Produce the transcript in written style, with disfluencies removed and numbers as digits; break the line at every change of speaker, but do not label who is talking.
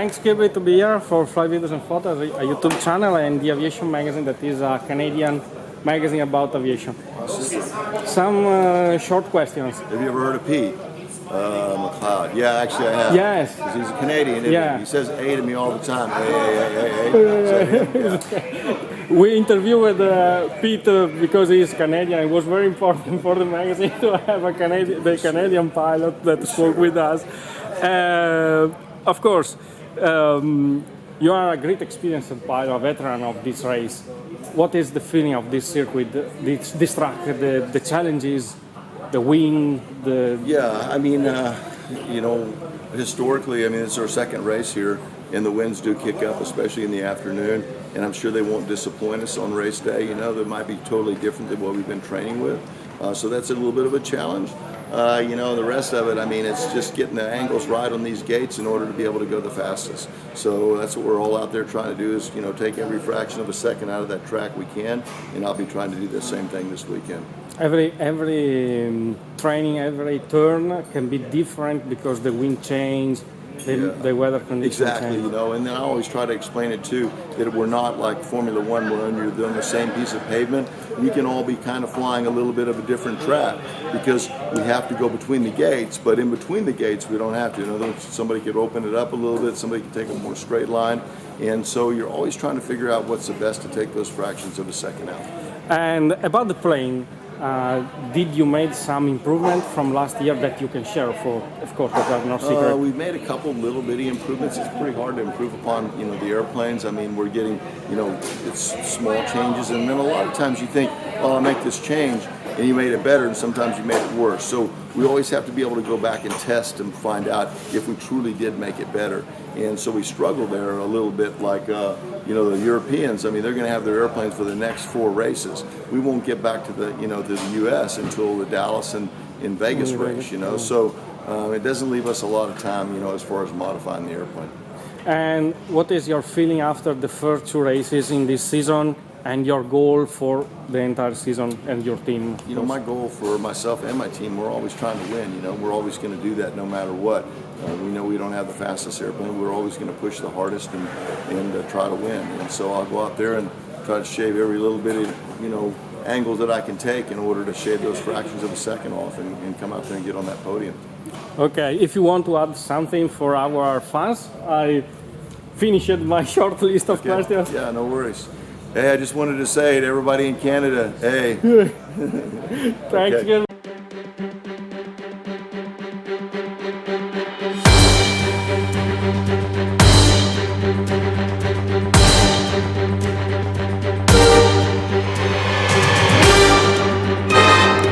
Thanks, Kirby, to be here for Fly Videos and Photos, a YouTube channel, and the Aviation Magazine, that is a Canadian magazine about aviation. Some short questions.
Have you ever heard of Pete McLeod? Yeah, actually I have.
Yes.
'Cause he's a Canadian.
Yeah.
He says A to me all the time. Yeah.
We interviewed Pete because he is Canadian. It was very important for the magazine to have the Canadian pilot that spoke with us. Of course, you are a great experienced pilot, a veteran of this race. What is the feeling of this circuit, this track, the challenges, the wind?
Yeah, I mean, historically, I mean, it's our second race here, and the winds do kick up, especially in the afternoon. And I'm sure they won't disappoint us on race day. You know, they might be totally different than what we've been training with. So that's a little bit of a challenge. The rest of it, I mean, it's just getting the angles right on these gates in order to be able to go the fastest. So that's what we're all out there trying to do is, take every fraction of a second out of that track we can. And I'll be trying to do the same thing this weekend.
Every training, every turn can be different because the wind change, the weather conditions
exactly,
change.
And then I always try to explain it too, that we're not like Formula One where you're doing the same piece of pavement. We can all be kind of flying a little bit of a different track because we have to go between the gates, but in between the gates we don't have to. In other words, somebody could open it up a little bit, somebody could take a more straight line, and so you're always trying to figure out what's the best to take those fractions of a second out.
And about the plane, did you make some improvement from last year that you can share? Of course, that are no secret.
We've made a couple little bitty improvements. It's pretty hard to improve upon, the airplanes. I mean, we're getting, it's small changes, and then a lot of times you think, well, I'll make this change, and you made it better, and sometimes you made it worse. So we always have to be able to go back and test and find out if we truly did make it better. And so we struggle there a little bit, like the Europeans. I mean, they're going to have their airplanes for the next 4 races. We won't get back to the to the U.S. until the Dallas and in Vegas race. So it doesn't leave us a lot of time, as far as modifying the airplane.
And what is your feeling after the first 2 races in this season, and your goal for the entire season and your team?
My goal for myself and my team, we're always trying to win. We're always going to do that no matter what. We know we don't have the fastest airplane. We're always going to push the hardest and try to win. And so I'll go out there and try to shave every little bit of, angle that I can take in order to shave those fractions of a second off and come out there and get on that podium.
Okay, if you want to add something for our fans, I finished my short list of questions.
Yeah, no worries. Hey, I just wanted to say to everybody in Canada, hey.
Thanks,
Okay.